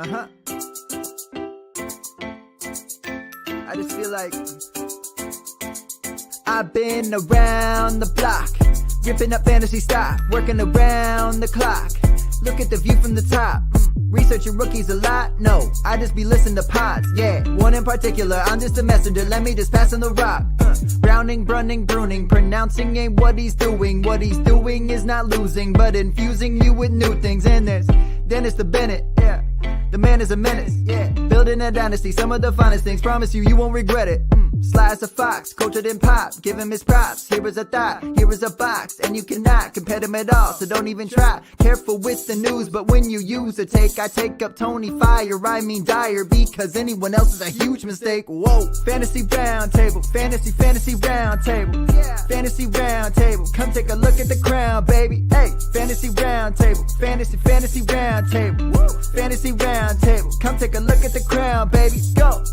Uh-huh. I just feel like I've been around the block, ripping up fantasy stock, working around the clock. Look at the view from the top. Researching rookies a lot? No, I just be listening to pods. Yeah, one in particular, I'm just a messenger. Let me just pass on the rock. Browning, brunning, pruning, pronouncing ain't what he's doing. What he's doing is not losing, but infusing you with new things. And there's Dennis the Bennett, yeah. The man is a menace, yeah. Building a dynasty, some of the finest things. Promise you, you won't regret it. Sly as a fox, cultured in pop. Give him his props. Here is a thought, here is a box. And you cannot compare them at all, so don't even try. Careful with the news, but when you use a take, I take up Tony Fire. I mean Dyer, because anyone else is a huge mistake. Whoa, fantasy round table, fantasy round table. Yeah. Fantasy round table, come take a look at the crown, baby. Hey, fantasy round table, fantasy round table. Woo. Fantasy round table, come take a look at the crown, baby. Go.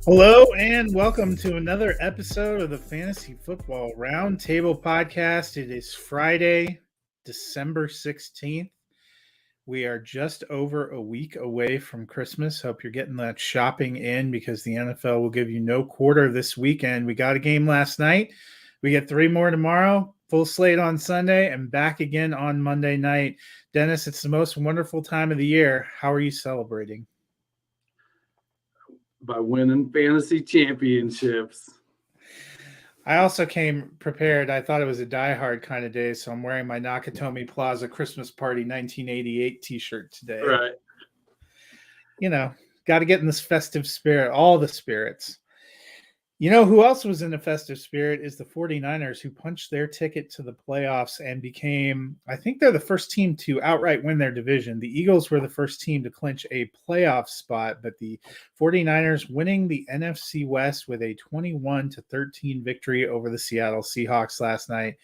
Hello and welcome to another episode of the Fantasy Football Roundtable podcast. It is Friday, December 16th. We are just over a week away from Christmas. Hope you're getting that shopping in because the NFL will give you no quarter this weekend. We got a game last night. We get 3 more tomorrow. Full slate on Sunday and back again on Monday night. Dennis, it's the most wonderful time of the year. How are you celebrating? By winning fantasy championships. I also came prepared. I thought it was a diehard kind of day, so I'm wearing my Nakatomi Plaza Christmas Party 1988 t-shirt today. Right. You know, got to get in this festive spirit, all the spirits. You know who else was in the festive spirit is the 49ers, who punched their ticket to the playoffs and became, I think they're the first team to outright win their division. The Eagles were the first team to clinch a playoff spot, but the 49ers winning the NFC West with a 21-13 victory over the Seattle Seahawks last night.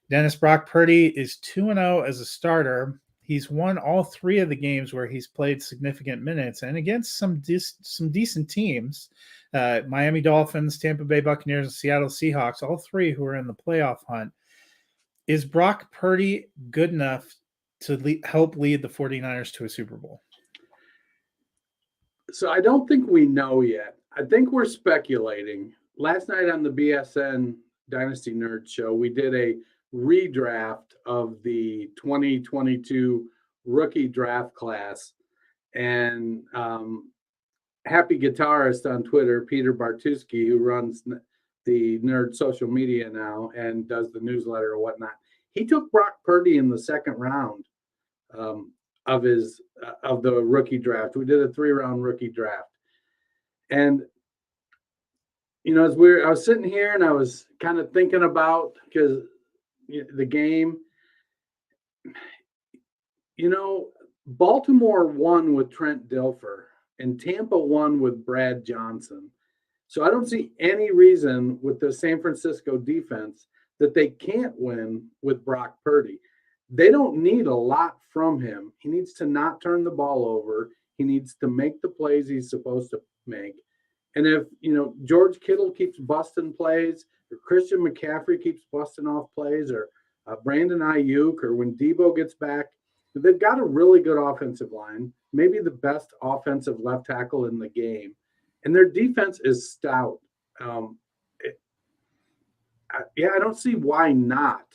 Dennis, Brock Purdy is 2-0 as a starter. He's won all 3 of the games where he's played significant minutes and against some decent teams. Miami Dolphins, Tampa Bay Buccaneers, and Seattle Seahawks, all 3 who are in the playoff hunt. Is Brock Purdy good enough to help lead the 49ers to a Super Bowl? So I don't think we know yet. I think we're speculating. Last night on the BSN Dynasty Nerd Show, we did a redraft of the 2022 rookie draft class. And happy guitarist on Twitter, Peter Bartuski, who runs the Nerd social media now and does the newsletter or whatnot. He took Brock Purdy in the second round of the rookie draft. We did a 3-round rookie draft. And, you know, I was sitting here and I was kind of thinking about, because the game, you know, Baltimore won with Trent Dilfer and Tampa won with Brad Johnson. So I don't see any reason with the San Francisco defense that they can't win with Brock Purdy. They don't need a lot from him. He needs to not turn the ball over. He needs to make the plays he's supposed to make. And if, you know, George Kittle keeps busting plays, or Christian McCaffrey keeps busting off plays, or Brandon Ayuk, or when Debo gets back, they've got a really good offensive line, maybe the best offensive left tackle in the game. And their defense is stout. I don't see why not.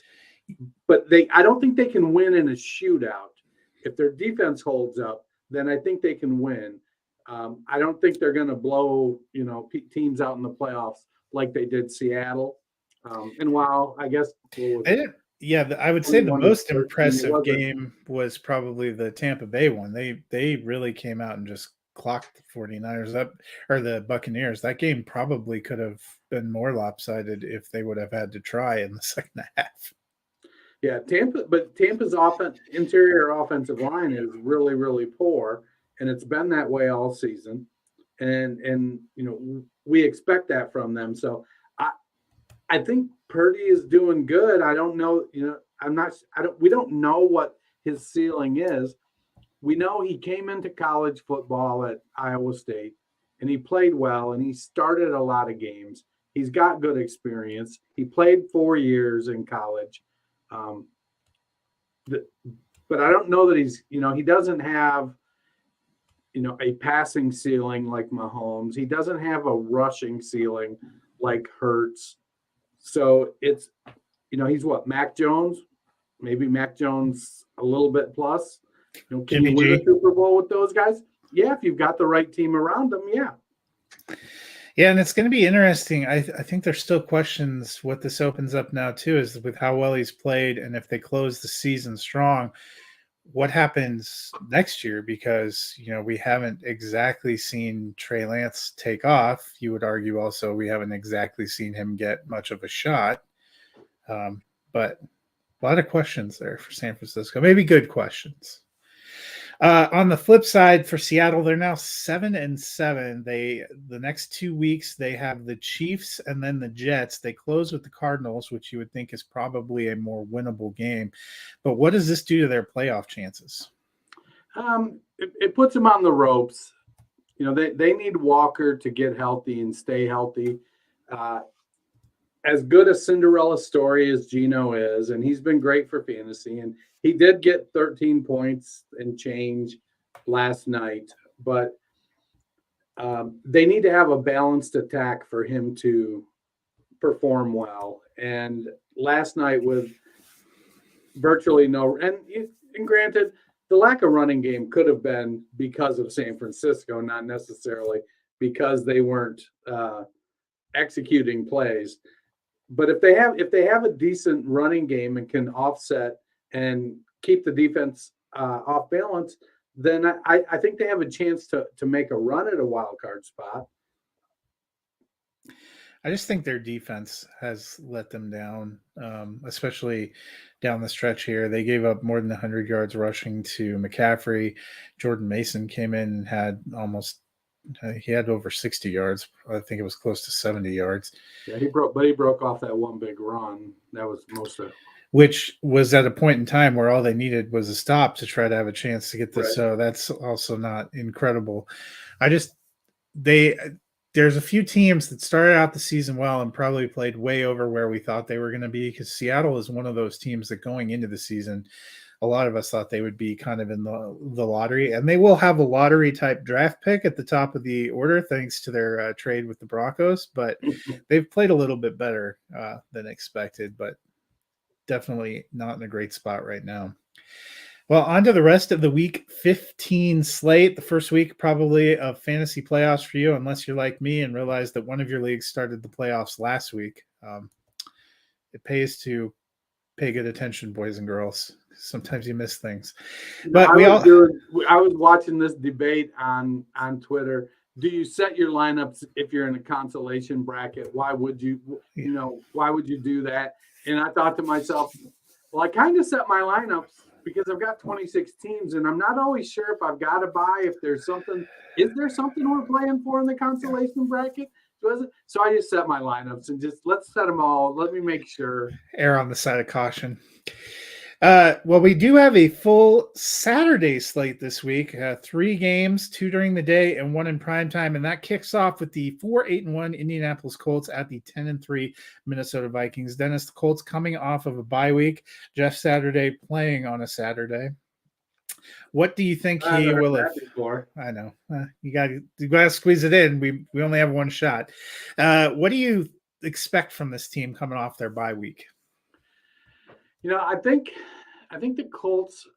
But I don't think they can win in a shootout. If their defense holds up, then I think they can win. I don't think they're going to blow, you know, teams out in the playoffs like they did Seattle. And while I guess I would say the most impressive game was probably the Tampa Bay one. They really came out and just clocked the 49ers up, or the Buccaneers. That game probably could have been more lopsided if they would have had to try in the second half. Yeah, Tampa's interior offensive line is really, really poor, and it's been that way all season. And you know, we expect that from them. So I think Purdy is doing good. I don't know, you know, we don't know what his ceiling is. We know he came into college football at Iowa State and he played well and he started a lot of games. He's got good experience. He played 4 years in college. but I don't know that he's, he doesn't have, a passing ceiling like Mahomes. He doesn't have a rushing ceiling like Hurts. So it's, he's what, Mac Jones? Maybe Mac Jones a little bit plus. Can Jimmy you win a G. Super Bowl with those guys? Yeah, if you've got the right team around them, yeah. Yeah, and it's going to be interesting. I think there's still questions what this opens up now too, is with how well he's played, and if they close the season strong, what happens next year? Because we haven't exactly seen Trey Lance take off. You would argue also we haven't exactly seen him get much of a shot. But a lot of questions there for San Francisco. Maybe good questions. On the flip side, for Seattle, they're now 7-7. The next 2 weeks they have the Chiefs and then the Jets. They close with the Cardinals, which you would think is probably a more winnable game. But what does this do to their playoff chances? It puts them on the ropes. They need Walker to get healthy and stay healthy. As good a Cinderella story as Geno is, and he's been great for fantasy, and he did get 13 points and change last night, but they need to have a balanced attack for him to perform well. And last night with virtually no, and granted, the lack of running game could have been because of San Francisco, not necessarily because they weren't executing plays. But if they have a decent running game and can offset and keep the defense off balance, then I think they have a chance to make a run at a wild card spot. I just think their defense has let them down, especially down the stretch here. They gave up more than 100 yards rushing to McCaffrey. Jordan Mason came in and had he had over 60 yards. I think it was close to 70 yards. Yeah, he broke off that one big run. That was most of it. Which was at a point in time where all they needed was a stop to try to have a chance to get this. Right. So that's also not incredible. There's a few teams that started out the season well and probably played way over where we thought they were going to be, because Seattle is one of those teams that going into the season, a lot of us thought they would be kind of in the lottery, and they will have a lottery type draft pick at the top of the order thanks to their trade with the Broncos, but they've played a little bit better than expected, but definitely not in a great spot right now. Well, on to the rest of the week 15 slate, the first week probably of fantasy playoffs for you, unless you're like me and realize that one of your leagues started the playoffs last week. It pays to pay good attention, boys and girls. Sometimes you miss things. But I was watching this debate on Twitter. Do you set your lineups if you're in a consolation bracket? Why would you why would you do that? And I thought to myself, well, I kind of set my lineups because I've got 26 teams, and I'm not always sure if I've got to buy, if there's something. Is there something we're playing for in the consolation bracket? So I just set my lineups and just let's set them all. Let me make sure. Err on the side of caution. Well, we do have a full Saturday slate this week. 3 games, 2 during the day and 1 in prime time. And that kicks off with the 4-8-1 Indianapolis Colts at the 10-3 Minnesota Vikings. Dennis, the Colts coming off of a bye week. Jeff Saturday playing on a Saturday. What do you think he will have? I know. You got to squeeze it in. We only have one shot. What do you expect from this team coming off their bye week? I think the Colts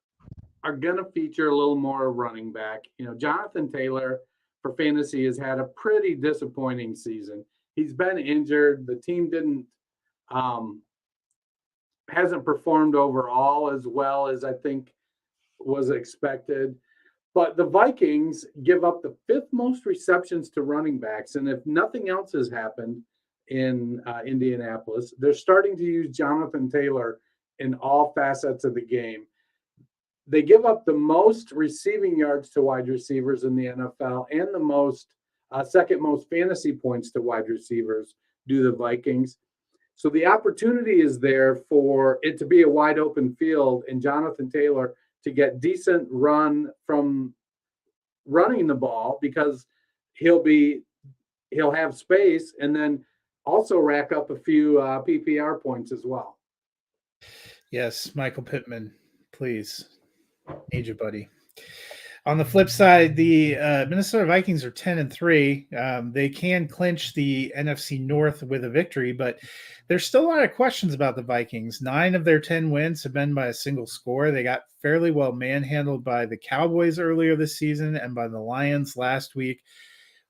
are going to feature a little more running back. Jonathan Taylor for fantasy has had a pretty disappointing season. He's been injured. The team hasn't performed overall as well as I think was expected. But the Vikings give up the 5th most receptions to running backs. And if nothing else has happened in Indianapolis, they're starting to use Jonathan Taylor in all facets of the game. They give up the most receiving yards to wide receivers in the NFL and the second most fantasy points to wide receivers do the Vikings. So the opportunity is there for it to be a wide open field and Jonathan Taylor to get decent run from running the ball, because he'll have space, and then also rack up a few PPR points as well. Yes, Michael Pittman, please Need you, buddy. On the flip side, the Minnesota Vikings are 10-3. They can clinch the NFC North with a victory, but there's still a lot of questions about the Vikings. 9 of their 10 wins have been by a single score. They got fairly well manhandled by the Cowboys earlier this season and by the Lions last week.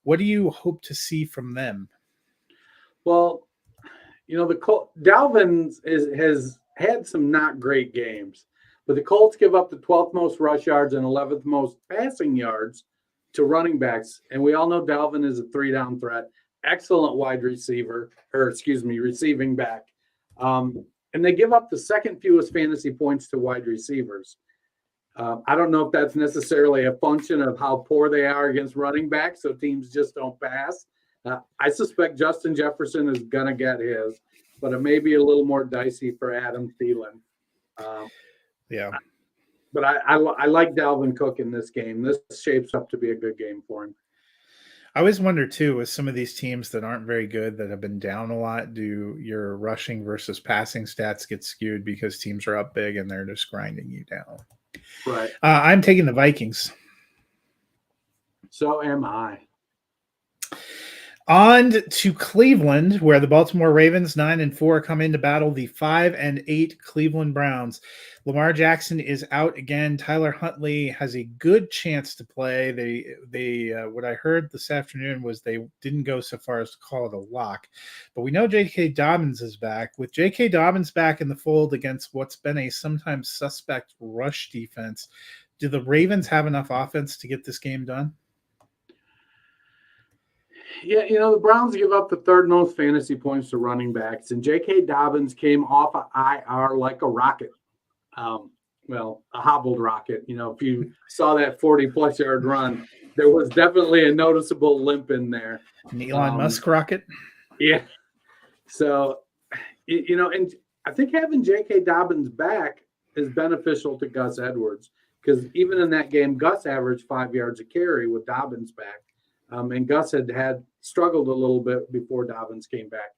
What do you hope to see from them? Well, Dalvin has had some not great games, but the Colts give up the 12th most rush yards and 11th most passing yards to running backs. And we all know Dalvin is a 3-down threat, excellent receiving back. And they give up the second fewest fantasy points to wide receivers. I don't know if that's necessarily a function of how poor they are against running backs, so teams just don't pass. I suspect Justin Jefferson is going to get his, but it may be a little more dicey for Adam Thielen. Yeah. But I like Dalvin Cook in this game. This shapes up to be a good game for him. I always wonder, too, with some of these teams that aren't very good, that have been down a lot, do your rushing versus passing stats get skewed because teams are up big and they're just grinding you down? Right. I'm taking the Vikings. So am I. On to Cleveland, where the Baltimore Ravens 9-4 come in to battle the 5-8 Cleveland Browns. Lamar Jackson is out again. Tyler Huntley has a good chance to play. They what I heard this afternoon was they didn't go so far as to call it a lock, but we know J.K. Dobbins is back. With J.K. Dobbins back in the fold against what's been a sometimes suspect rush defense, do the Ravens have enough offense to get this game done? Yeah, the Browns give up the third most fantasy points to running backs, and J.K. Dobbins came off of IR like a rocket. A hobbled rocket. If you saw that 40-plus yard run, there was definitely a noticeable limp in there. An Elon Musk rocket? Yeah. So, and I think having J.K. Dobbins back is beneficial to Gus Edwards, because even in that game, Gus averaged 5 yards a carry with Dobbins back. And Gus had struggled a little bit before Dobbins came back.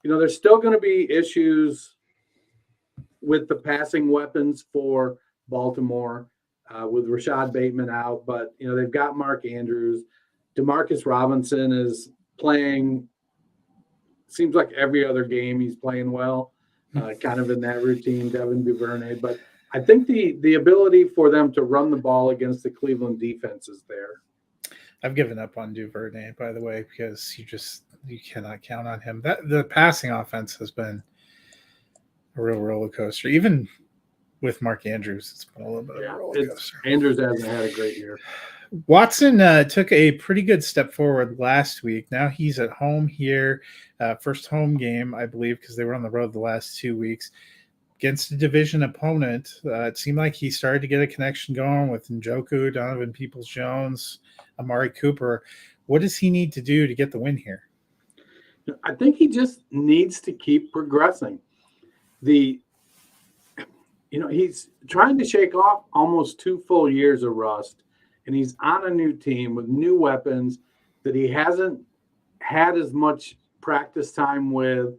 There's still going to be issues with the passing weapons for Baltimore with Rashad Bateman out. But, they've got Mark Andrews. Demarcus Robinson is playing, seems like every other game he's playing well, kind of in that routine, Devin Duvernay. But I think the ability for them to run the ball against the Cleveland defense is there. I've given up on Duvernay, by the way, because you cannot count on him. The passing offense has been a real roller coaster. Even with Mark Andrews, it's been a little bit of a roller coaster. Andrews hasn't had a great year. Watson took a pretty good step forward last week. Now he's at home here, first home game, I believe, because they were on the road the last 2 weeks. Against a division opponent, it seemed like he started to get a connection going with Njoku, Donovan Peoples-Jones, Amari Cooper. What does he need to do to get the win here? I think he just needs to keep progressing. He's trying to shake off almost 2 full years of rust, and he's on a new team with new weapons that he hasn't had as much practice time with.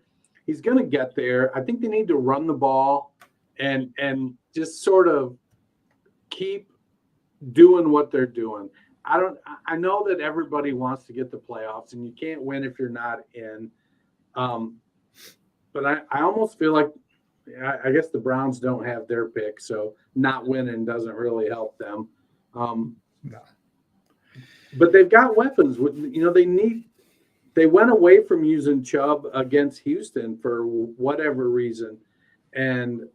He's going to get there. I think they need to run the ball and just sort of keep doing what they're doing. I know that everybody wants to get the playoffs, and you can't win if you're not in. But I almost feel like, I guess the Browns don't have their pick, so not winning doesn't really help them. No. But they've got weapons. They went away from using Chubb against Houston for whatever reason, and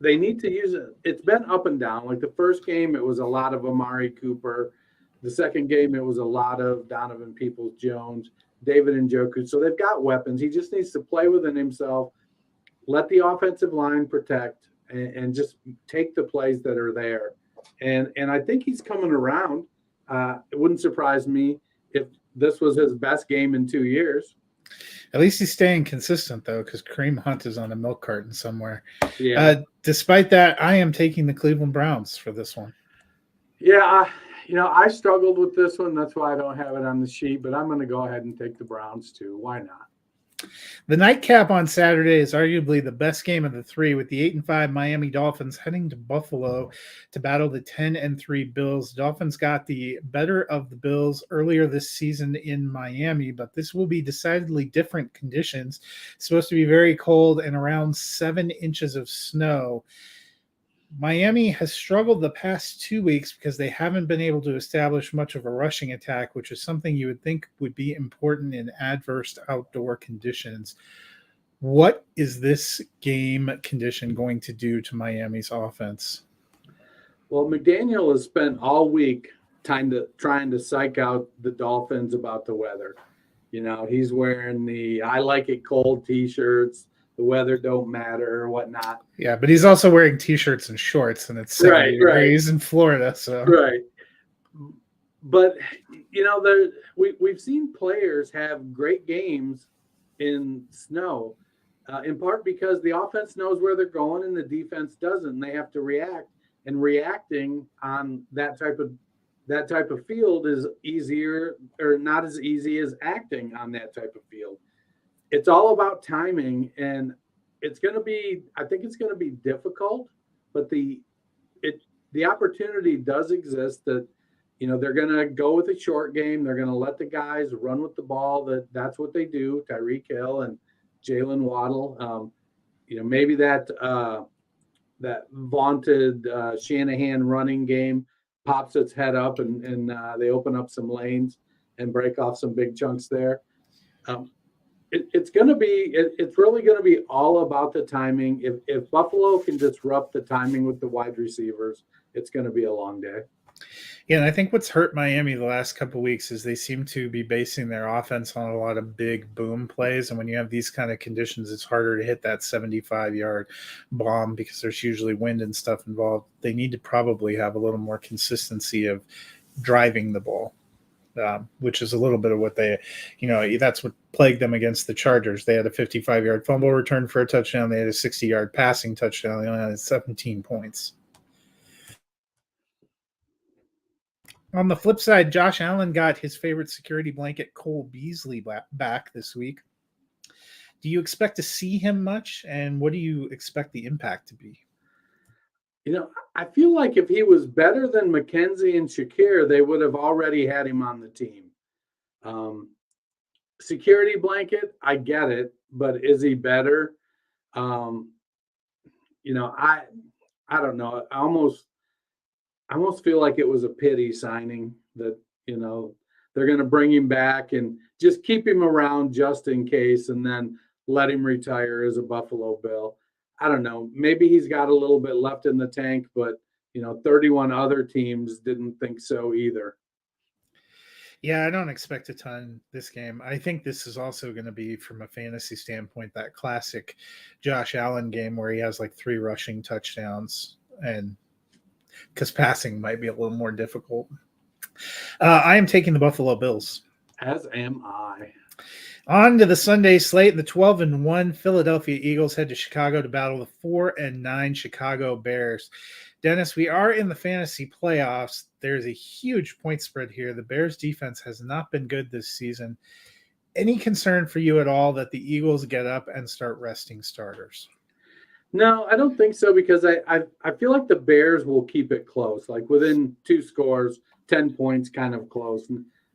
they need to use it. It's been up and down. Like the first game, it was a lot of Amari Cooper. The second game, it was a lot of Donovan Peoples-Jones, David Njoku. So they've got weapons. He just needs to play within himself, let the offensive line protect, and just take the plays that are there. And I think he's coming around. It wouldn't surprise me if this was his best game in 2 years. At least he's staying consistent, though, because Kareem Hunt is on a milk carton somewhere. Yeah. Despite that, I am taking the Cleveland Browns for this one. Yeah, I struggled with this one. That's why I don't have it on the sheet, but I'm going to go ahead and take the Browns, too. Why not? The nightcap on Saturday is arguably the best game of the three, with the 8-5 Miami Dolphins heading to Buffalo to battle the 10-3 Bills. Dolphins got the better of the Bills earlier this season in Miami, but this will be decidedly different conditions. It's supposed to be very cold and around 7 inches of snow. Miami has struggled the past 2 weeks because they haven't been able to establish much of a rushing attack, which is something you would think would be important in adverse outdoor conditions. What is this game condition going to do to Miami's offense? Well, McDaniel has spent all week trying to psych out the Dolphins about the weather. You know, he's wearing the "I like it cold" T-shirts. The weather don't matter or whatnot. Yeah, but he's also wearing T-shirts and shorts, and it's 70 degrees in Florida. So right, but you know, we've seen players have great games in snow, in part because the offense knows where they're going and the defense doesn't. And they have to react, and reacting on that type of field is easier or not as easy as acting on that type of field. It's all about timing, and I think it's going to be difficult, but the opportunity does exist that, you know, they're going to go with a short game. They're going to let the guys run with the ball. That's what they do. Tyreek Hill and Jalen Waddle. You know, maybe that vaunted Shanahan running game pops its head up and they open up some lanes and break off some big chunks there. It's really going to be all about the timing. If Buffalo can disrupt the timing with the wide receivers, it's going to be a long day. Yeah, and I think what's hurt Miami the last couple of weeks is they seem to be basing their offense on a lot of big boom plays. And when you have these kind of conditions, it's harder to hit that 75-yard bomb because there's usually wind and stuff involved. They need to probably have a little more consistency of driving the ball. Which is a little bit of what that's what plagued them against the Chargers. They had a 55-yard fumble return for a touchdown. They had a 60-yard passing touchdown. They only had 17 points. On the flip side, Josh Allen got his favorite security blanket, Cole Beasley, back this week. Do you expect to see him much, and what do you expect the impact to be? You know, I feel like if he was better than McKenzie and Shakir, they would have already had him on the team. Security blanket, I get it, but is he better? You know, I don't know. I almost feel like it was a pity signing that, you know, they're going to bring him back and just keep him around just in case and then let him retire as a Buffalo Bill. I don't know. Maybe he's got a little bit left in the tank, but, you know, 31 other teams didn't think so either. Yeah, I don't expect a ton this game. I think this is also going to be, from a fantasy standpoint, that classic Josh Allen game where he has like 3 rushing touchdowns, and because passing might be a little more difficult. I am taking the Buffalo Bills. As am I. On to the Sunday slate. The 12-1 Philadelphia Eagles head to Chicago to battle the 4-9 Chicago Bears. Dennis, we are in the fantasy playoffs. There's a huge point spread here. The Bears defense has not been good this season. Any concern for you at all that the Eagles get up and start resting starters? No, I don't think so, because I feel like the Bears will keep it close, like within 2 scores, 10 points, kind of close,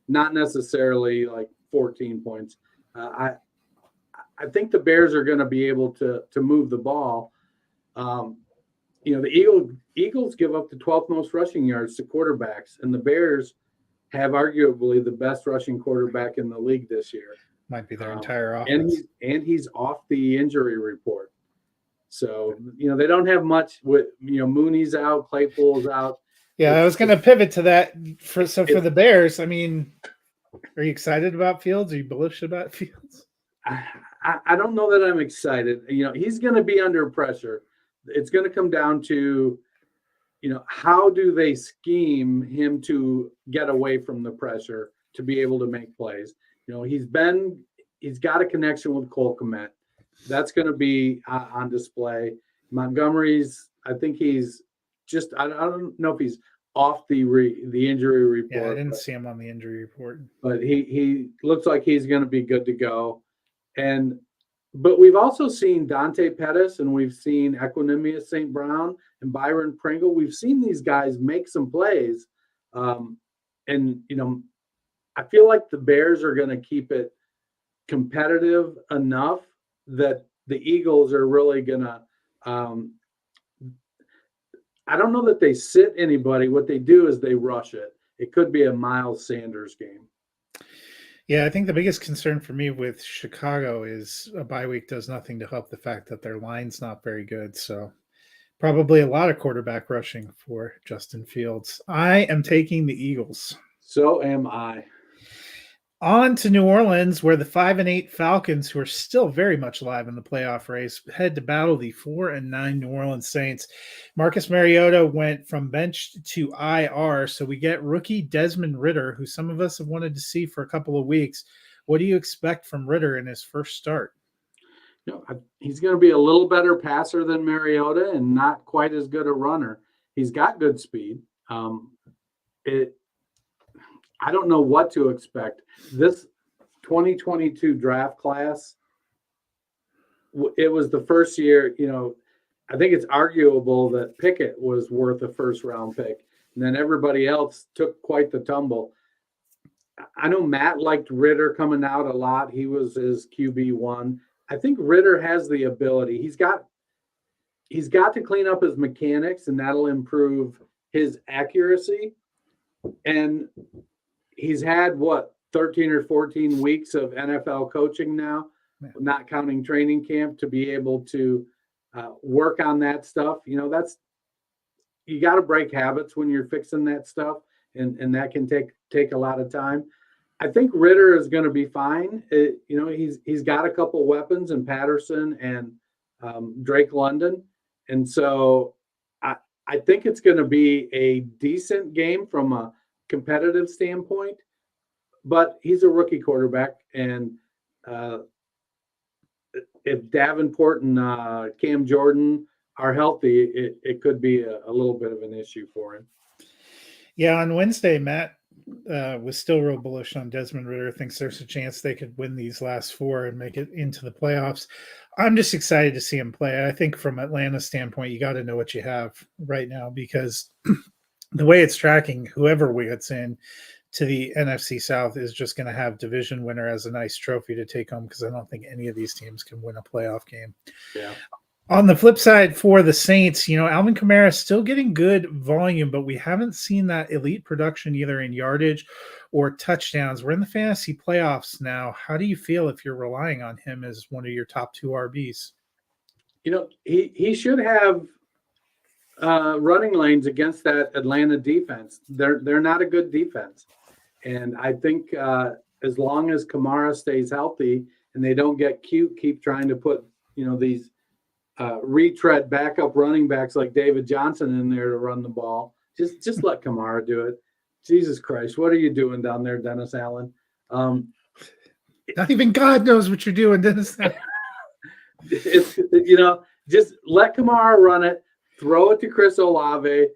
not necessarily like 14 points. I think the Bears are going to be able to move the ball. You know, the Eagles give up the 12th most rushing yards to quarterbacks, and the Bears have arguably the best rushing quarterback in the league this year. Might be their entire offense. And he's off the injury report. So, you know, they don't have much with, you know, Mooney's out, Claypool's out. Yeah, I was going to pivot to that. For the Bears, I mean, are you excited about Fields? Are you bullish about Fields? I don't know that I'm excited. You know, he's going to be under pressure. It's going to come down to, you know, how do they scheme him to get away from the pressure to be able to make plays? You know, he's got a connection with Cole Kmet. That's going to be on display. Montgomery's, I think he's just, I don't know if he's off the injury report. Yeah, I didn't see him on the injury report. But he looks like he's going to be good to go. But we've also seen Dante Pettis, and we've seen Equanimous St. Brown and Byron Pringle. We've seen these guys make some plays. And, I feel like the Bears are going to keep it competitive enough that the Eagles are really going to, I don't know that they sit anybody. What they do is they rush it. It could be a Miles Sanders game. Yeah, I think the biggest concern for me with Chicago is a bye week does nothing to help the fact that their line's not very good. So probably a lot of quarterback rushing for Justin Fields. I am taking the Eagles. So am I. On to New Orleans, where the 5-8 Falcons, who are still very much alive in the playoff race, head to battle the 4-9 New Orleans Saints. Marcus Mariota went from bench to IR, so we get rookie Desmond Ridder, who some of us have wanted to see for a couple of weeks. What do you expect from Ridder in his first start? He's going to be a little better passer than Mariota and not quite as good a runner. He's got good speed. I don't know what to expect. This 2022 draft class, it was the first year, I think it's arguable that Pickett was worth a first-round pick, and then everybody else took quite the tumble. I know Matt liked Ridder coming out a lot. He was his QB1. I think Ridder has the ability. He's got to clean up his mechanics, and that'll improve his accuracy. And he's had 13 or 14 weeks of NFL coaching now, not counting training camp, to be able to work on that stuff. You got to break habits when you're fixing that stuff, and that can take a lot of time. I think Ridder is going to be fine. He's got a couple weapons in Patterson and Drake London, and so I think it's going to be a decent game from a competitive standpoint, but he's a rookie quarterback, and if Davenport and Cam Jordan are healthy, it could be a little bit of an issue for him. Yeah, on Wednesday, Matt was still real bullish on Desmond Ridder. Thinks there's a chance they could win these last four and make it into the playoffs. I'm just excited to see him play. I think from Atlanta's standpoint, you got to know what you have right now, because the way it's tracking, whoever gets in to the NFC South is just going to have division winner as a nice trophy to take home, because I don't think any of these teams can win a playoff game. Yeah. On the flip side for the Saints, Alvin Kamara is still getting good volume, but we haven't seen that elite production either in yardage or touchdowns. We're in the fantasy playoffs now. How do you feel if you're relying on him as one of your top two RBs? He should have running lanes against that Atlanta defense. They're not a good defense. And I think as long as Kamara stays healthy and they don't get cute, keep trying to put, these retread backup running backs like David Johnson in there to run the ball, just let Kamara do it. Jesus Christ, what are you doing down there, Dennis Allen? Not even God knows what you're doing, Dennis Allen. Just let Kamara run it. Throw it to Chris Olave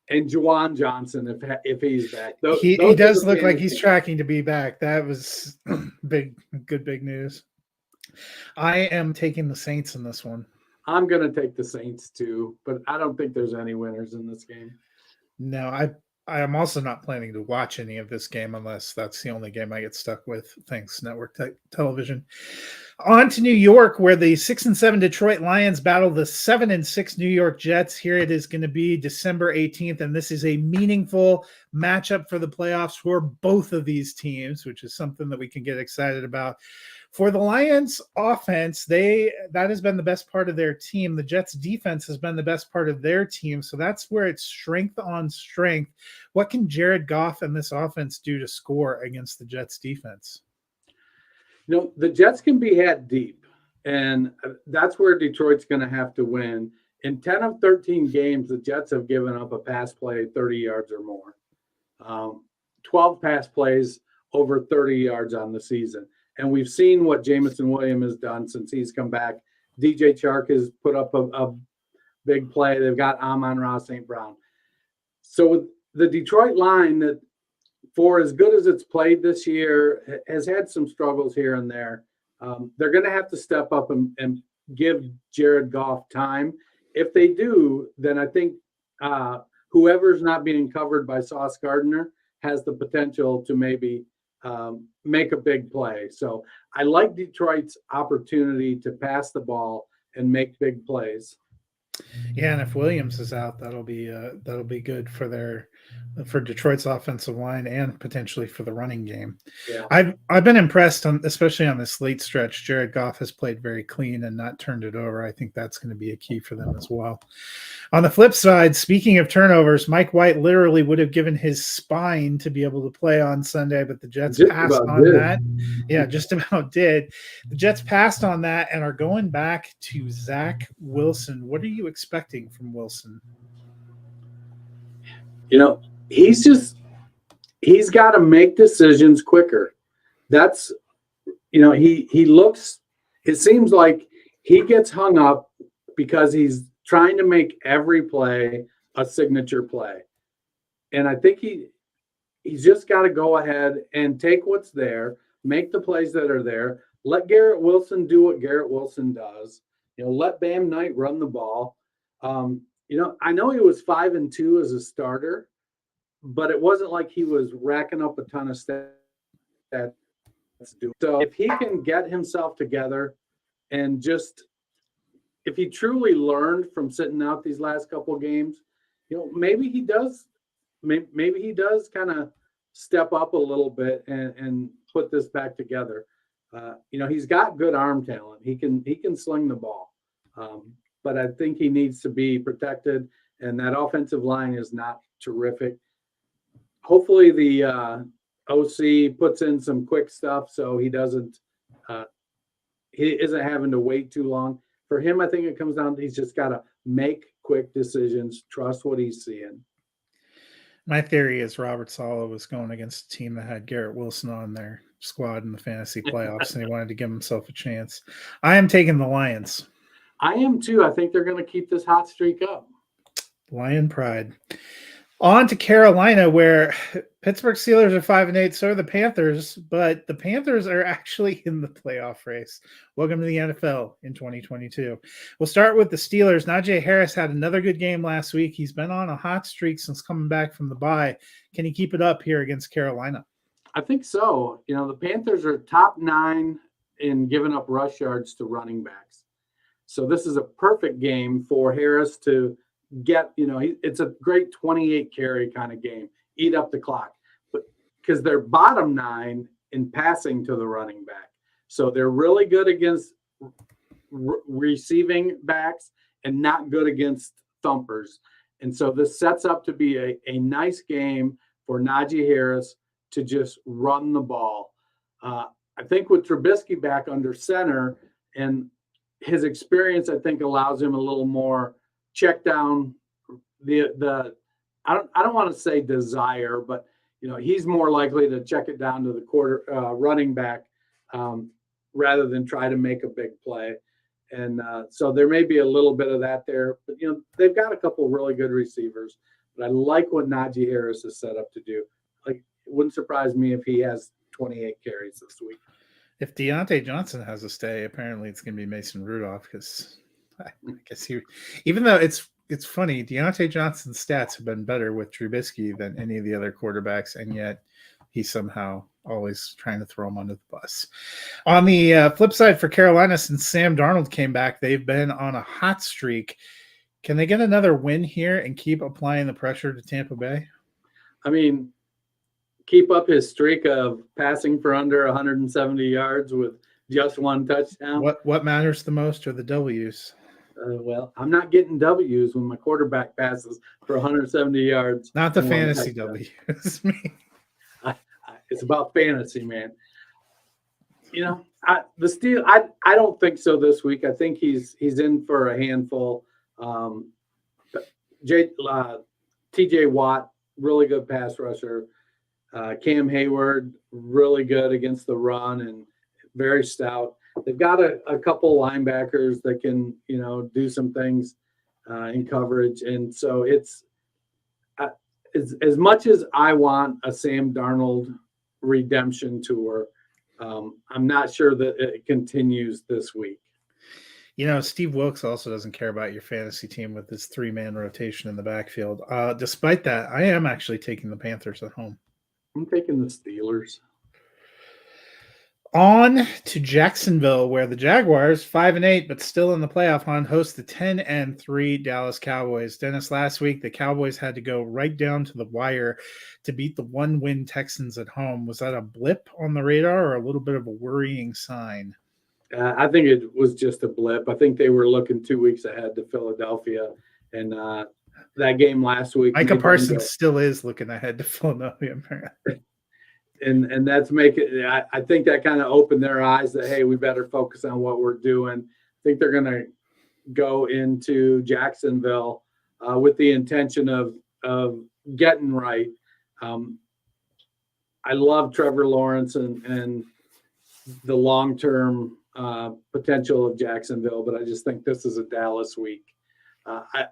and Juwan Johnson if he's back. He does look like he's tracking to be back. That was big news. I am taking the Saints in this one. I'm going to take the Saints too, but I don't think there's any winners in this game. No, I am also not planning to watch any of this game unless that's the only game I get stuck with. Thanks, network television. On to New York, where the 6-7 Detroit Lions battle the 7-6 New York Jets. Here it is going to be December 18th, and this is a meaningful matchup for the playoffs for both of these teams, which is something that we can get excited about. For the Lions offense, that has been the best part of their team. The Jets defense has been the best part of their team. So that's where it's strength on strength. What can Jared Goff and this offense do to score against the Jets defense? The Jets can be had deep, and that's where Detroit's going to have to win. In 10 of 13 games, the Jets have given up a pass play 30 yards or more. 12 pass plays over 30 yards on the season. And we've seen what Jameson Williams has done since he's come back. DJ Chark has put up a big play. They've got Amon-Ra St. Brown. So the Detroit line, that for as good as it's played this year, has had some struggles here and there. They're going to have to step up and give Jared Goff time. If they do, then I think whoever's not being covered by Sauce Gardner has the potential to maybe make a big play. So I like Detroit's opportunity to pass the ball and make big plays. Yeah, and if Williams is out, that'll be good for Detroit's offensive line and potentially for the running game. Yeah. I've been impressed especially on this late stretch. Jared Goff has played very clean and not turned it over. I think that's going to be a key for them as well. On the flip side, speaking of turnovers, Mike White literally would have given his spine to be able to play on Sunday, but the Jets passed on that. Yeah, just about did. The Jets passed on that and are going back to Zach Wilson. What are you expecting from Wilson? He's got to make decisions quicker. That's, it seems like he gets hung up because he's trying to make every play a signature play. And I think he's just got to go ahead and take what's there, make the plays that are there, let Garrett Wilson do what Garrett Wilson does. Let Bam Knight run the ball. I know he was 5-2 as a starter, but it wasn't like he was racking up a ton of stats. So if he can get himself together and if he truly learned from sitting out these last couple of games, maybe he does kind of step up a little bit and put this back together. He's got good arm talent. He can sling the ball. But I think he needs to be protected, and that offensive line is not terrific. Hopefully the OC puts in some quick stuff so he isn't having to wait too long. For him, I think it comes down to he's just got to make quick decisions, trust what he's seeing. My theory is Robert Saleh was going against a team that had Garrett Wilson on their squad in the fantasy playoffs, and he wanted to give himself a chance. I am taking the Lions. I am too. I think they're going to keep this hot streak up. Lion pride. On to Carolina, where Pittsburgh Steelers are 5-8, so are the Panthers, but the Panthers are actually in the playoff race. Welcome to the NFL in 2022. We'll start with the Steelers. Najee Harris had another good game last week. He's been on a hot streak since coming back from the bye. Can he keep it up here against Carolina? I think so. The Panthers are top 9 in giving up rush yards to running backs. So this is a perfect game for Harris to get, it's a great 28 carry kind of game, eat up the clock, but because they're bottom 9 in passing to the running back. So they're really good against receiving backs and not good against thumpers. And so this sets up to be a nice game for Najee Harris to just run the ball. I think with Trubisky back under center and his experience, I think allows him a little more check down I don't want to say desire, but he's more likely to check it down to the running back rather than try to make a big play. And so there may be a little bit of that there, but they've got a couple of really good receivers. But I like what Najee Harris is set up to do. Like, it wouldn't surprise me if he has 28 carries this week. If Deontay Johnson has a stay, apparently it's going to be Mason Rudolph, because I guess even though it's funny, Deontay Johnson's stats have been better with Trubisky than any of the other quarterbacks, and yet he's somehow always trying to throw him under the bus. On the flip side for Carolina, since Sam Darnold came back, they've been on a hot streak. Can they get another win here and keep applying the pressure to Tampa Bay? I mean, keep up his streak of passing for under 170 yards with just one touchdown. What matters the most are the W's. Well, I'm not getting W's when my quarterback passes for 170 yards. Not the fantasy W's. It's about fantasy, man. I don't think so this week. I think he's in for a handful. TJ Watt, really good pass rusher. Cam Hayward, really good against the run and very stout. They've got a couple linebackers that can, do some things in coverage. And so it's as much as I want a Sam Darnold redemption tour, I'm I'm not sure that it continues this week. Steve Wilkes also doesn't care about your fantasy team with his 3-man rotation in the backfield. Despite that, I am actually taking the Panthers at home. I'm taking the Steelers. On to Jacksonville, where the Jaguars, 5-8, but still in the playoff hunt, host the 10-3 Dallas Cowboys. Dennis, last week the Cowboys had to go right down to the wire to beat the 1-win Texans at home. Was that a blip on the radar or a little bit of a worrying sign? I think it was just a blip. I think they were looking 2 weeks ahead to Philadelphia, and that game last week. Micah Parsons still is looking ahead to Philadelphia, apparently. And that's I think that kind of opened their eyes that, hey, we better focus on what we're doing. I think they're going to go into Jacksonville with the intention of getting right. I love Trevor Lawrence and the long-term potential of Jacksonville, but I just think this is a Dallas week. I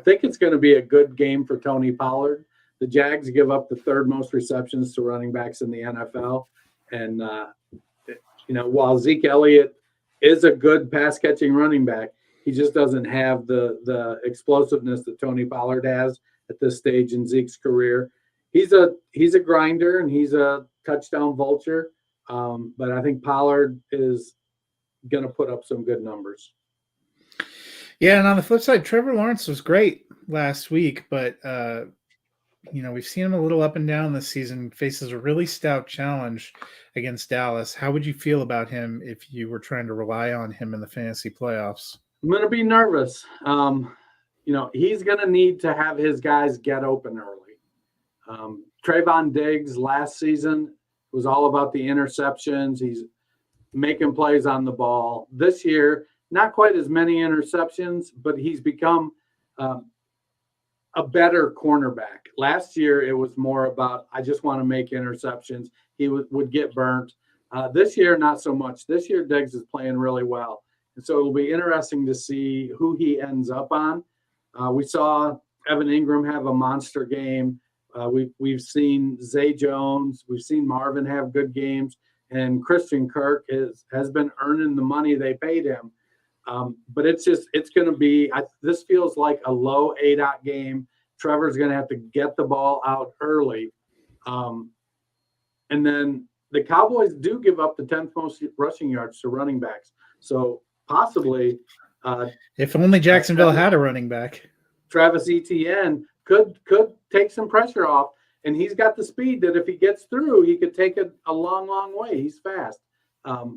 think it's going to be a good game for Tony Pollard. The Jags give up the third most receptions to running backs in the NFL. And, while Zeke Elliott is a good pass-catching running back, he just doesn't have the explosiveness that Tony Pollard has at this stage in Zeke's career. He's a grinder, and he's a touchdown vulture. But I think Pollard is going to put up some good numbers. Yeah, and on the flip side, Trevor Lawrence was great last week, but we've seen him a little up and down this season, faces a really stout challenge against Dallas. How would you feel about him if you were trying to rely on him in the fantasy playoffs? I'm going to be nervous. He's going to need to have his guys get open early. Trayvon Diggs last season was all about the interceptions. He's making plays on the ball. This year, not quite as many interceptions, but he's become a better cornerback. Last year, it was more about, I just want to make interceptions. He would get burnt. This year, not so much. This year, Diggs is playing really well. And so it'll be interesting to see who he ends up on. We saw Evan Ingram have a monster game. We've seen Zay Jones. We've seen Marvin have good games. And Christian Kirk has been earning the money they paid him. But it's going to be, this feels like a low ADOT game. Trevor's going to have to get the ball out early. And then the Cowboys do give up the 10th most rushing yards to running backs. So possibly. If only Jacksonville had a running back. Travis Etienne could take some pressure off. And he's got the speed that if he gets through, he could take it a long, long way. He's fast. But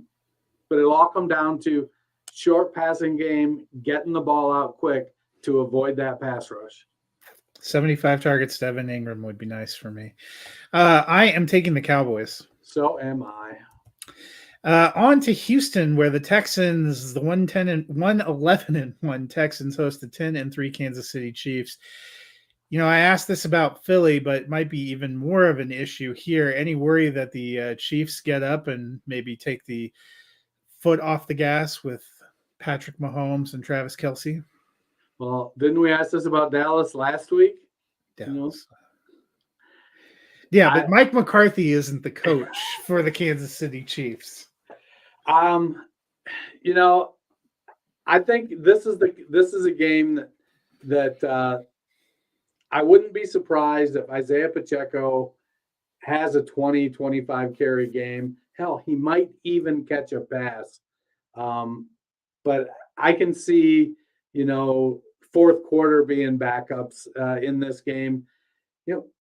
it'll all come down to short passing game, getting the ball out quick to avoid that pass rush. 75 targets to Evan Ingram would be nice for me. I am taking the Cowboys. So am I. On to Houston, where the Texans, the 111-1 Texans, host the 10-3 Kansas City Chiefs. I asked this about Philly, but it might be even more of an issue here. Any worry that the Chiefs get up and maybe take the foot off the gas with Patrick Mahomes and Travis Kelce? Well, didn't we ask this about Dallas last week? Dallas. Yeah, but Mike McCarthy isn't the coach for the Kansas City Chiefs. I think this is a game that I wouldn't be surprised if Isaiah Pacheco has a 20-25 carry game. Hell, he might even catch a pass. But I can see, fourth quarter being backups in this game.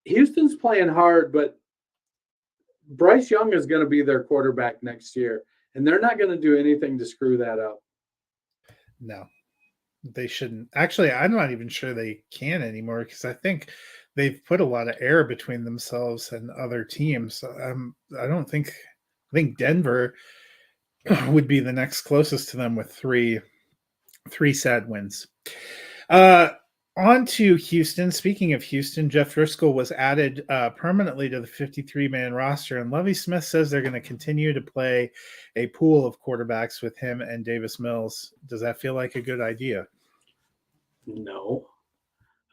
Houston's playing hard, but Bryce Young is going to be their quarterback next year, and they're not going to do anything to screw that up. No. They shouldn't. Actually, I'm not even sure they can anymore because I think they've put a lot of air between themselves and other teams. I think Denver would be the next closest to them with three sad wins. On to Houston. Speaking of Houston, Jeff Driscoll was added permanently to the 53-man roster, and Lovie Smith says they're going to continue to play a pool of quarterbacks with him and Davis Mills. Does that feel like a good idea? No.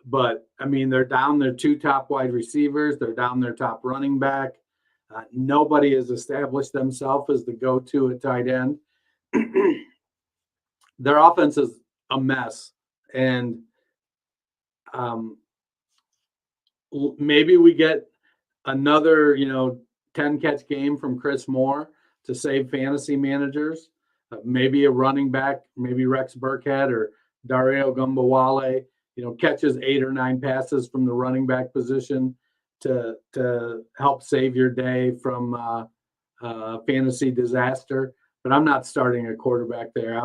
But, they're down their two top wide receivers. They're down their top running back. Nobody has established themselves as the go-to at tight end. Their offense is a mess, and maybe we get another 10 catch game from Chris Moore to save fantasy managers. Maybe a running back, maybe Rex Burkhead or Dario Gumbawale, catches 8 or 9 passes from the running back position to help save your day from fantasy disaster. But I'm not starting a quarterback there.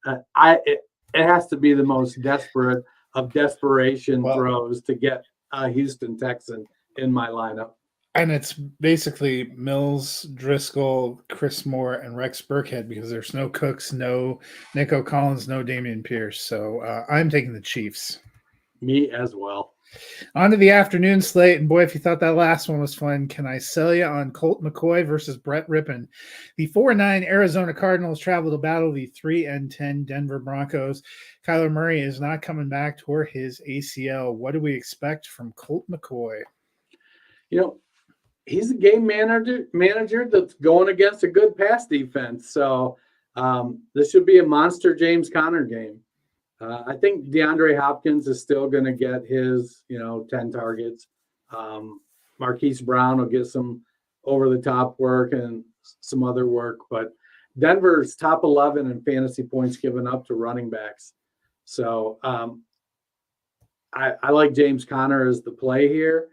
It has to be the most desperate of desperation throws to get a Houston Texan in my lineup. And it's basically Mills, Driscoll, Chris Moore, and Rex Burkhead because there's no Cooks, no Nico Collins, no Dameon Pierce. So I'm taking the Chiefs. Me as well. On to the afternoon slate. And boy, if you thought that last one was fun, can I sell you on Colt McCoy versus Brett Rippon? The 4-9 Arizona Cardinals travel to battle the 3-10 Denver Broncos. Kyler Murray is not coming back toward his ACL. What do we expect from Colt McCoy? He's a game manager that's going against a good pass defense. So this should be a monster James Conner game. I think DeAndre Hopkins is still going to get his, 10 targets. Marquise Brown will get some over-the-top work and some other work. But Denver's top 11 in fantasy points given up to running backs. So I like James Conner as the play here.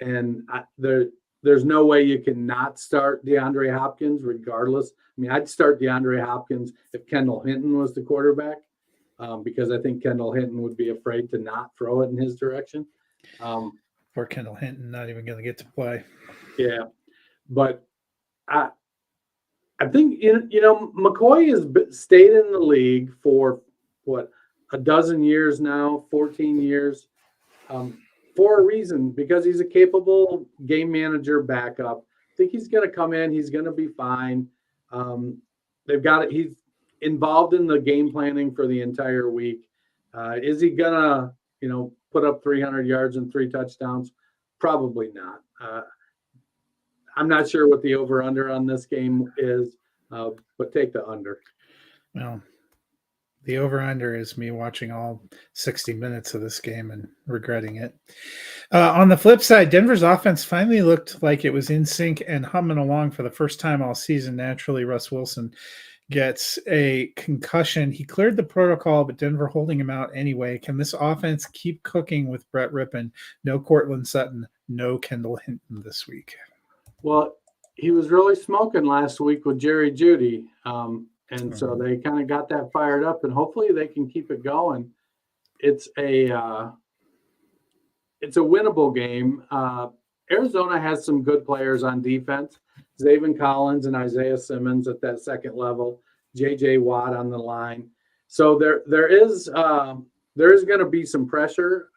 And there's no way you can not start DeAndre Hopkins regardless. I mean, I'd start DeAndre Hopkins if Kendall Hinton was the quarterback because I think Kendall Hinton would be afraid to not throw it in his direction. Poor Kendall Hinton, not even going to get to play. Yeah. But I think, McCoy has stayed in the league for, 12 years now, 14 years. For a reason, because he's a capable game manager backup. I think he's going to come in. He's going to be fine. They've got it. He's involved in the game planning for the entire week. Is he going to, put up 300 yards and 3 touchdowns? Probably not. I'm not sure what the over-under on this game is, but take the under. Well, the over-under is me watching all 60 minutes of this game and regretting it. On the flip side, Denver's offense finally looked like it was in sync and humming along for the first time all season. Naturally, Russ Wilson gets a concussion. He cleared the protocol, but Denver holding him out anyway. Can this offense keep cooking with Brett Rippon? No Cortland Sutton, no Kendall Hinton this week. Well, he was really smoking last week with Jerry Jeudy. And so they kind of got that fired up, and hopefully they can keep it going. It's a winnable game. Arizona has some good players on defense. Zaven Collins and Isaiah Simmons at that second level. J.J. Watt on the line. So there is going to be some pressure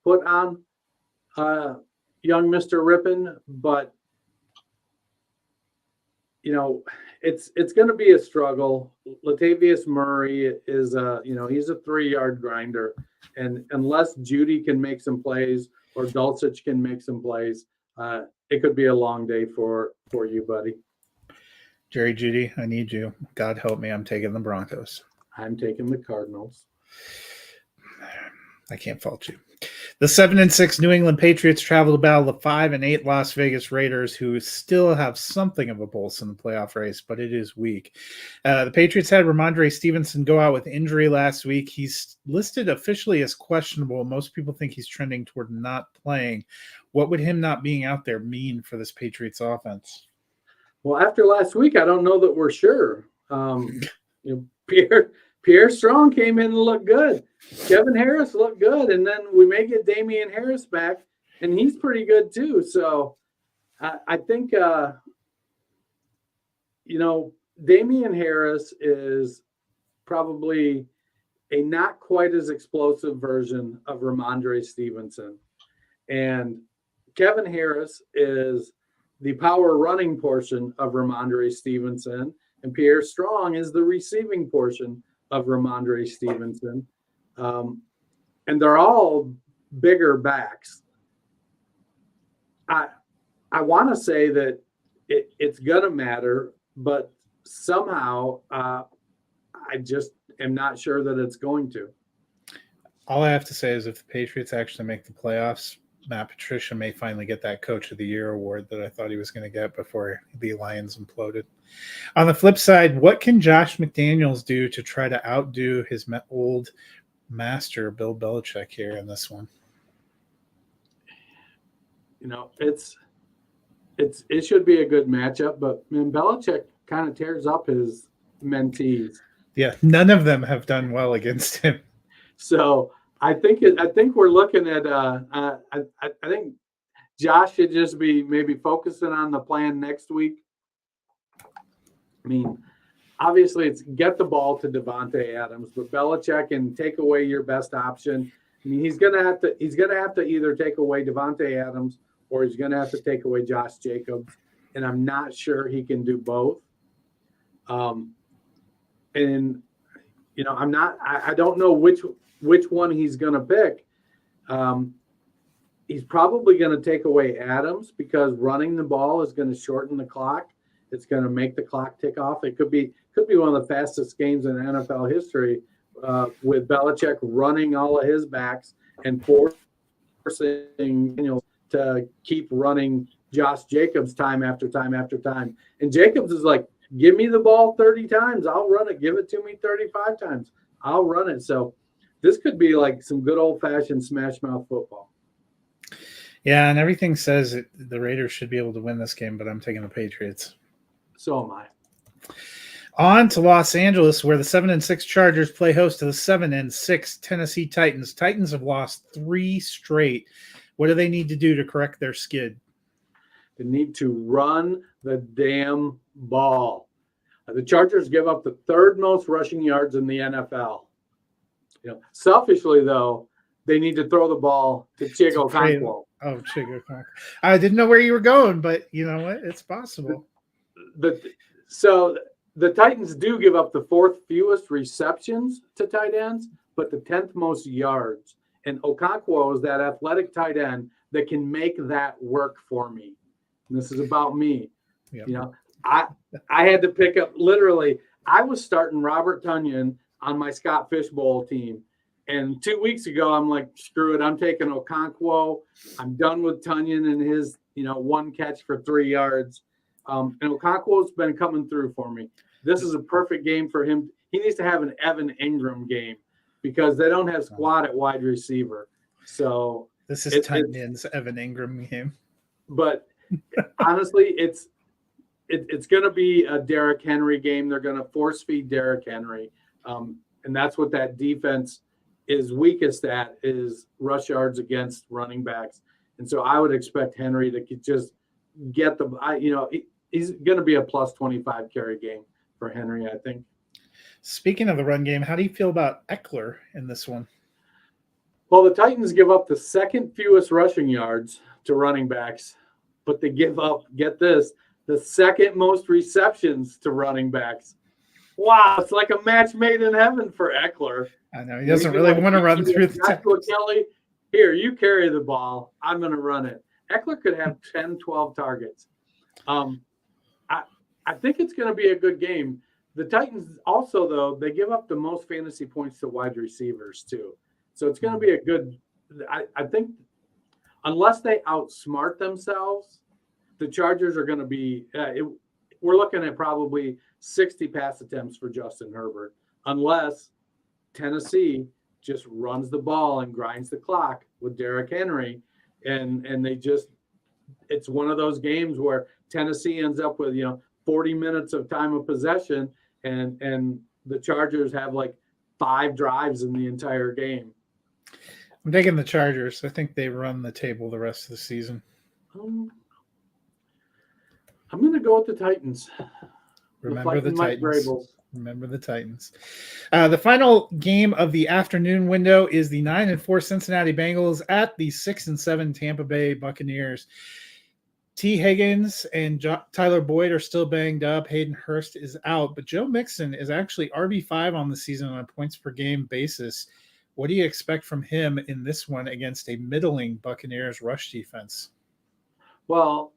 put on young Mr. Rippon, but it's going to be a struggle. Latavius Murray is he's a 3-yard grinder, and unless Jeudy can make some plays or Dulcich can make some plays, it could be a long day for you, buddy. Jerry Jeudy, I need you. God help me. I'm taking the Broncos. I'm taking the Cardinals. I can't fault you. The 7-6 New England Patriots travel to battle the 5-8 Las Vegas Raiders, who still have something of a pulse in the playoff race, but it is weak. The Patriots had Ramondre Stevenson go out with injury last week. He's listed officially as questionable. Most people think he's trending toward not playing. What would him not being out there mean for this Patriots offense? Well, after last week, I don't know that we're sure. Pierre Strong came in and looked good. Kevin Harris looked good. And then we may get Damian Harris back, and he's pretty good too. So I think, Damian Harris is probably a not quite as explosive version of Ramondre Stevenson. And Kevin Harris is the power running portion of Ramondre Stevenson, and Pierre Strong is the receiving portion of Ramondre Stevenson. And they're all bigger backs. I want to say that it's gonna matter, but somehow I just am not sure that it's going to. All I have to say is if the Patriots actually make the playoffs, Matt Patricia may finally get that Coach of the Year award that I thought he was going to get before the Lions imploded. On the flip side, what can Josh McDaniels do to try to outdo his old master, Bill Belichick, here in this one? You know, it should be a good matchup, but man, Belichick kind of tears up his mentees. Yeah, none of them have done well against him. So I think we're looking at I think Josh should just be maybe focusing on the plan next week. I mean, obviously it's get the ball to Devontae Adams, but Belichick can take away your best option. I mean, he's gonna have to either take away Devontae Adams or he's gonna have to take away Josh Jacobs, and I'm not sure he can do both. And you know, I don't know which one he's gonna pick. He's probably going to take away Adams because running the ball is going to shorten the clock. It's going to make the clock tick off. It could be one of the fastest games in NFL history with Belichick running all of his backs and forcing Daniels to keep running Josh Jacobs time after time after time. And Jacobs is like, give me the ball 30 times. I'll run it. Give it to me 35 times. I'll run it. So this could be like some good old-fashioned smash mouth football. Yeah, and everything says the Raiders should be able to win this game, but I'm taking the Patriots. So am I. On to Los Angeles, where the 7-6 Chargers play host to the 7-6 Tennessee Titans. Titans have lost 3 straight. What do they need to do to correct their skid? They need to run the damn ball. The Chargers give up the 3rd most rushing yards in the NFL. You know, selfishly though, they need to throw the ball to Chigo Okonkwo. Oh, Chigo Okonkwo. I didn't know where you were going, but you know what? It's possible. So the Titans do give up the 4th fewest receptions to tight ends, but the 10th most yards. And Okonkwo is that athletic tight end that can make that work for me. And this is about me. Yep. You know, I had to pick up literally. I was starting Robert Tonyan on my Scott Fishbowl team. And 2 weeks ago, I'm like, screw it. I'm taking Okonkwo. I'm done with Tonyan and his, one catch for 3 yards. And Okonkwo's been coming through for me. This is a perfect game for him. He needs to have an Evan Ingram game because they don't have squad at wide receiver. So this is Tonyan's Evan Ingram game. But honestly, it's going to be a Derrick Henry game. They're going to force feed Derrick Henry. And that's what that defense is weakest at, is rush yards against running backs. And so I would expect Henry to just get he's going to be a plus 25 carry game for Henry, I think. Speaking of the run game, how do you feel about Eckler in this one? Well, the Titans give up the 2nd fewest rushing yards to running backs, but they give up, get this, the 2nd most receptions to running backs. Wow, it's like a match made in heaven for Eckler. I know. He doesn't really want to run through the Joshua Kelly, here, you carry the ball. I'm going to run it. Eckler could have 10, 12 targets. I think it's going to be a good game. The Titans also, though, they give up the most fantasy points to wide receivers, too. So it's going to be a good – I think unless they outsmart themselves, the Chargers are going to be we're looking at probably 60 pass attempts for Justin Herbert, unless Tennessee just runs the ball and grinds the clock with Derrick Henry, and they just – it's one of those games where Tennessee ends up with 40 minutes of time of possession, and the Chargers have like 5 drives in the entire game. I'm taking the Chargers. I think they run the table the rest of the season. I'm going to go with the Titans. Remember the Titans. Remember the Titans. The final game of the afternoon window is the 9-4 Cincinnati Bengals at the 6-7 Tampa Bay Buccaneers. T. Higgins and Tyler Boyd are still banged up. Hayden Hurst is out, but Joe Mixon is actually RB5 on the season on a points per game basis. What do you expect from him in this one against a middling Buccaneers rush defense? Well,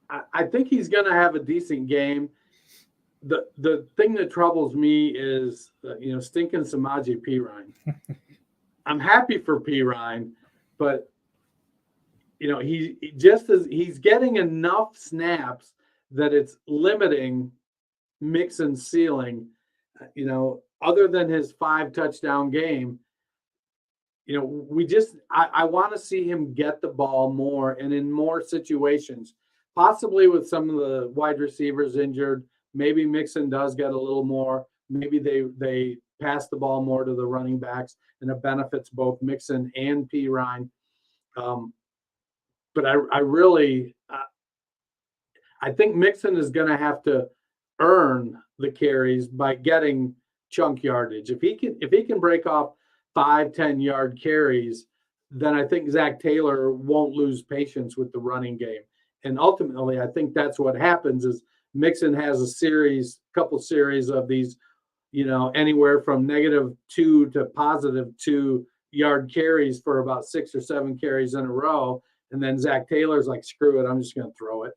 I think he's going to have a decent game. The thing that troubles me is, stinking Samaje Perine. I'm happy for Perine, but he's getting enough snaps that it's limiting Mixon's ceiling. Other than his 5 touchdown game, I want to see him get the ball more and in more situations, possibly with some of the wide receivers injured. Maybe Mixon does get a little more. Maybe they pass the ball more to the running backs, and it benefits both Mixon and Perine. But I think Mixon is going to have to earn the carries by getting chunk yardage. If he can break off 5-10 yard carries, then I think Zach Taylor won't lose patience with the running game. And ultimately, I think that's what happens is Mixon has a couple series of these, anywhere from -2 to +2 yard carries for about 6 or 7 carries in a row. And then Zach Taylor's like, screw it, I'm just going to throw it.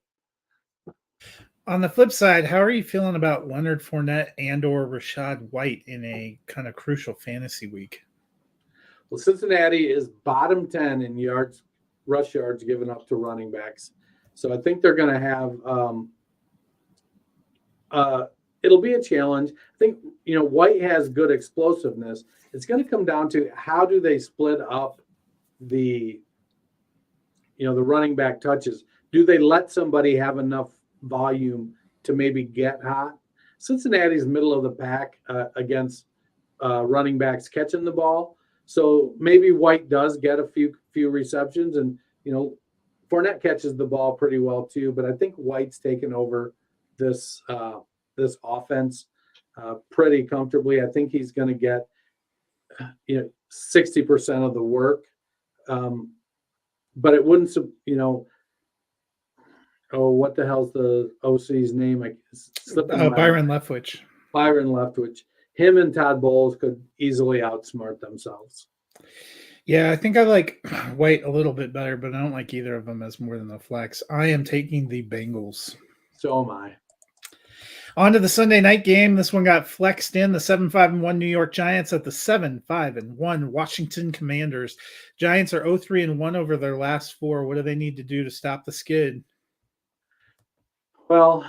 On the flip side, how are you feeling about Leonard Fournette and/or Rachaad White in a kind of crucial fantasy week? Well, Cincinnati is bottom 10 in rush yards given up to running backs. So I think they're going to have it'll be a challenge. I think, White has good explosiveness. It's going to come down to how do they split up the running back touches. Do they let somebody have enough volume to maybe get hot? Cincinnati's middle of the pack against running backs catching the ball. So maybe White does get a few receptions, and Fournette catches the ball pretty well too. But I think White's taken over this offense pretty comfortably. I think he's going to get 60% of the work. But it wouldn't, what the hell's the OC's name? Byron Leftwich. Byron Leftwich. Him and Todd Bowles could easily outsmart themselves. Yeah, I think I like White a little bit better, but I don't like either of them as more than a flex. I am taking the Bengals. So am I. On to the Sunday night game. This one got flexed in. The 7-5-1 New York Giants at the 7-5-1 Washington Commanders. Giants are 0-3-1 over their last 4. What do they need to do to stop the skid? Well,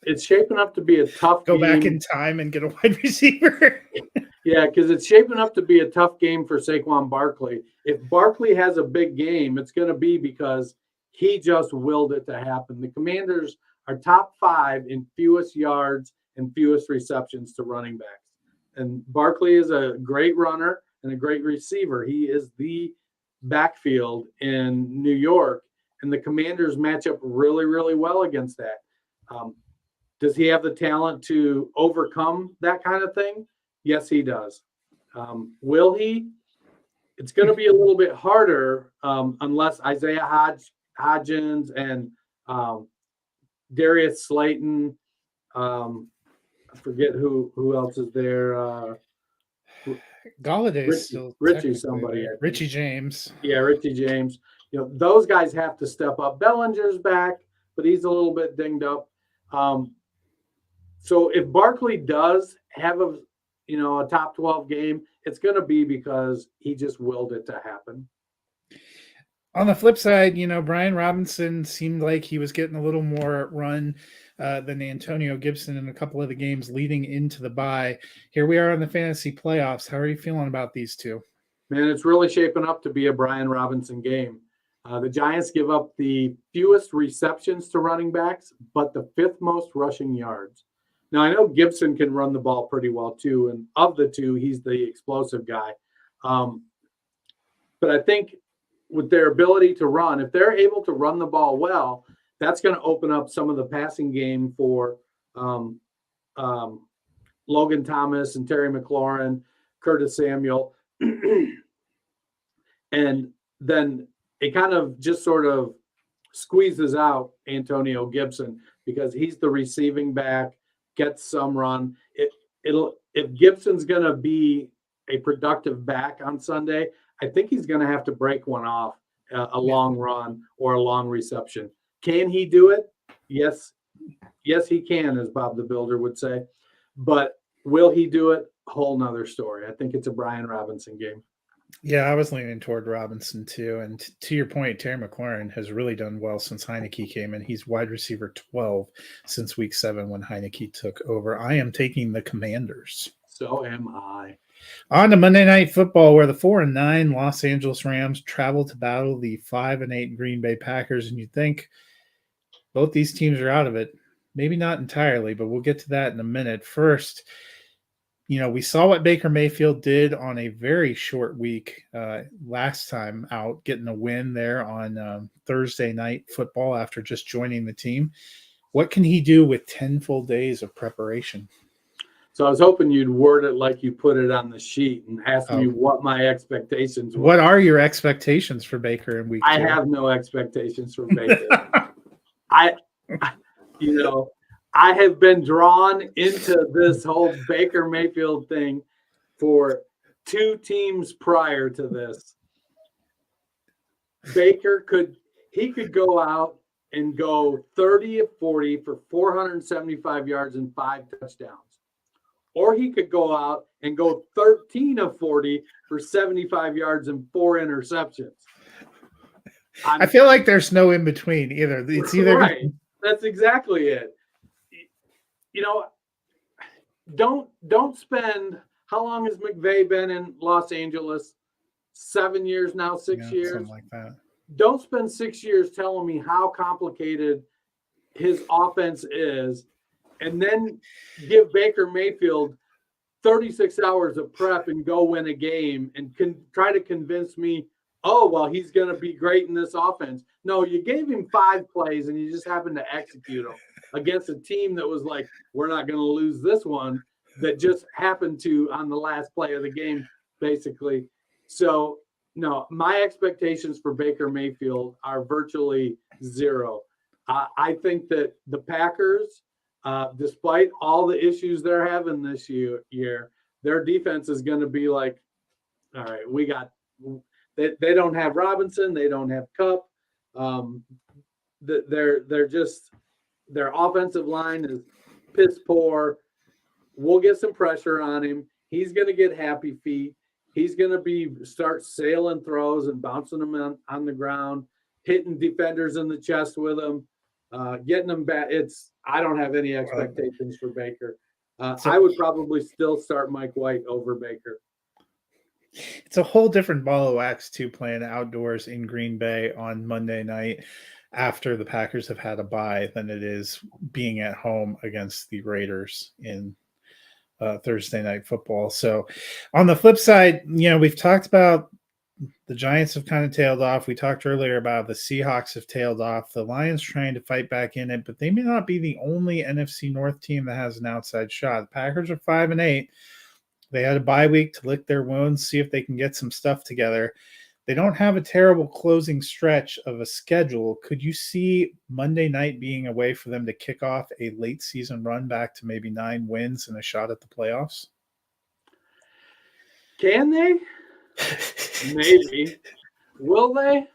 it's shaping up to be a tough game. Go back in time and get a wide receiver. Yeah, because it's shaping up to be a tough game for Saquon Barkley. If Barkley has a big game, it's going to be because he just willed it to happen. The Commanders are top 5 in fewest yards and fewest receptions to running backs. And Barkley is a great runner and a great receiver. He is the backfield in New York, and the Commanders match up really, really well against that. Does he have the talent to overcome that kind of thing? Yes, he does. Will he? It's going to be a little bit harder unless Isaiah Hodgins and Darius Slayton. I forget who else is there. Galladay's still Richie somebody. Richie James. Yeah, Richie James. Those guys have to step up. Bellinger's back, but he's a little bit dinged up. So if Barkley does have a top 12 game, it's going to be because he just willed it to happen. On the flip side, Brian Robinson seemed like he was getting a little more run than Antonio Gibson in a couple of the games leading into the bye. Here we are in the fantasy playoffs. How are you feeling about these two? Man, it's really shaping up to be a Brian Robinson game. The Giants give up the fewest receptions to running backs, but the 5th most rushing yards. Now, I know Gibson can run the ball pretty well too, and of the two, he's the explosive guy. But I think with their ability to run, if they're able to run the ball well, that's going to open up some of the passing game for Logan Thomas and Terry McLaurin, Curtis Samuel. And then it kind of just sort of squeezes out Antonio Gibson because he's the receiving back, gets some run. If Gibson's going to be a productive back on Sunday, I think he's going to have to break one off, a long run or a long reception. Can he do it? Yes. Yes, he can, as Bob the Builder would say. But will he do it? Whole nother story. I think it's a Brian Robinson game. Yeah, I was leaning toward Robinson too. And to your point, Terry McLaurin has really done well since Heineke came in. He's wide receiver 12 since week 7 when Heineke took over. I am taking the Commanders. So am I. On to Monday Night Football, where the 4-9 Los Angeles Rams travel to battle the 5-8 Green Bay Packers. And you think both these teams are out of it. Maybe not entirely, but we'll get to that in a minute. First, we saw what Baker Mayfield did on a very short week last time out, getting a win there on Thursday Night Football after just joining the team. What can he do with 10 full days of preparation? So I was hoping you'd word it like you put it on the sheet and ask me what my expectations were. What are your expectations for Baker in week 2? I have no expectations for Baker. I have been drawn into this whole Baker Mayfield thing for 2 teams prior to this. Baker could go out and go 30 of 40 for 475 yards and 5 touchdowns. Or he could go out and go 13 of 40 for 75 yards and 4 interceptions. I feel like there's no in between either. It's either right. That's exactly it. Don't spend. How long has McVay been in Los Angeles? 7 years now, 6 years, something like that. Don't spend 6 years telling me how complicated his offense is, and then give Baker Mayfield 36 hours of prep and go win a game and try to convince me, oh, well, he's going to be great in this offense. No, you gave him 5 plays and you just happened to execute them against a team that was like, we're not going to lose this one, that just happened to on the last play of the game, basically. So, no, my expectations for Baker Mayfield are virtually zero. I think that the Packers, despite all the issues they're having this year, their defense is going to be like, all right, they don't have Robinson, they don't have Kupp. Their offensive line is piss poor. We'll get some pressure on him. He's going to get happy feet. He's going to start sailing throws and bouncing them on the ground, hitting defenders in the chest with them, getting them back. I don't have any expectations for Baker. I would probably still start Mike White over Baker. It's a whole different ball of wax too, playing outdoors in Green Bay on Monday night after the Packers have had a bye than it is being at home against the Raiders in Thursday Night Football. So on the flip side, we've talked about the Giants have kind of tailed off. We talked earlier about the Seahawks have tailed off. The Lions trying to fight back in it, but they may not be the only NFC North team that has an outside shot. The Packers are 5-8. They had a bye week to lick their wounds, see if they can get some stuff together. They don't have a terrible closing stretch of a schedule. Could you see Monday night being a way for them to kick off a late season run back to maybe 9 wins and a shot at the playoffs? Can they? Maybe. Will they?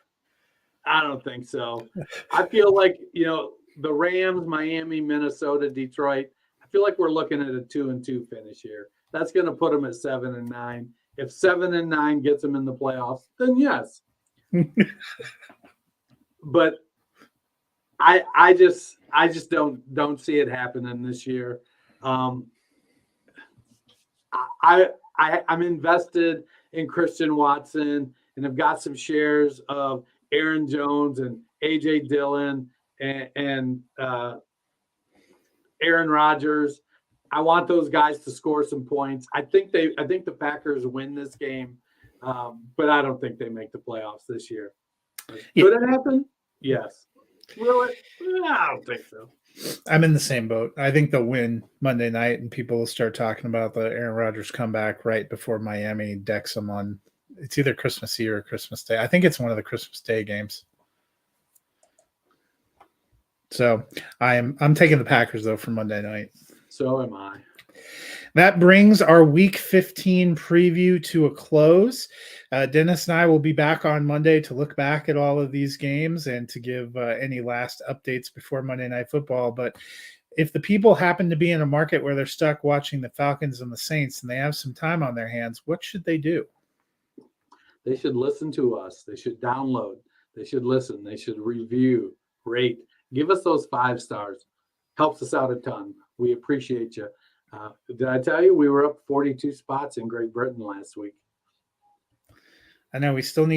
I don't think so. I feel like, the Rams, Miami, Minnesota, Detroit, I feel like we're looking at a 2-2 finish here. That's going to put them at 7-9. If 7-9 gets them in the playoffs, then yes. But I just don't see it happening this year. I'm invested in Christian Watson and have got some shares of Aaron Jones and AJ Dillon and Aaron Rodgers. I want those guys to score some points. I think the Packers win this game, but I don't think they make the playoffs this year. Could it happen? Yes. Will it? I don't think so. I'm in the same boat. I think they'll win Monday night, and people will start talking about the Aaron Rodgers comeback right before Miami decks them on. It's either Christmas Eve or Christmas Day. I think it's one of the Christmas Day games. So I'm taking the Packers though for Monday night. So am I. That brings our Week 15 preview to a close. Dennis and I will be back on Monday to look back at all of these games and to give any last updates before Monday Night Football. But if the people happen to be in a market where they're stuck watching the Falcons and the Saints and they have some time on their hands, what should they do? They should listen to us. They should download. They should listen. They should review, rate. Give us those 5 stars. Helps us out a ton. We appreciate you. Did I tell you we were up 42 spots in Great Britain last week? I know we still need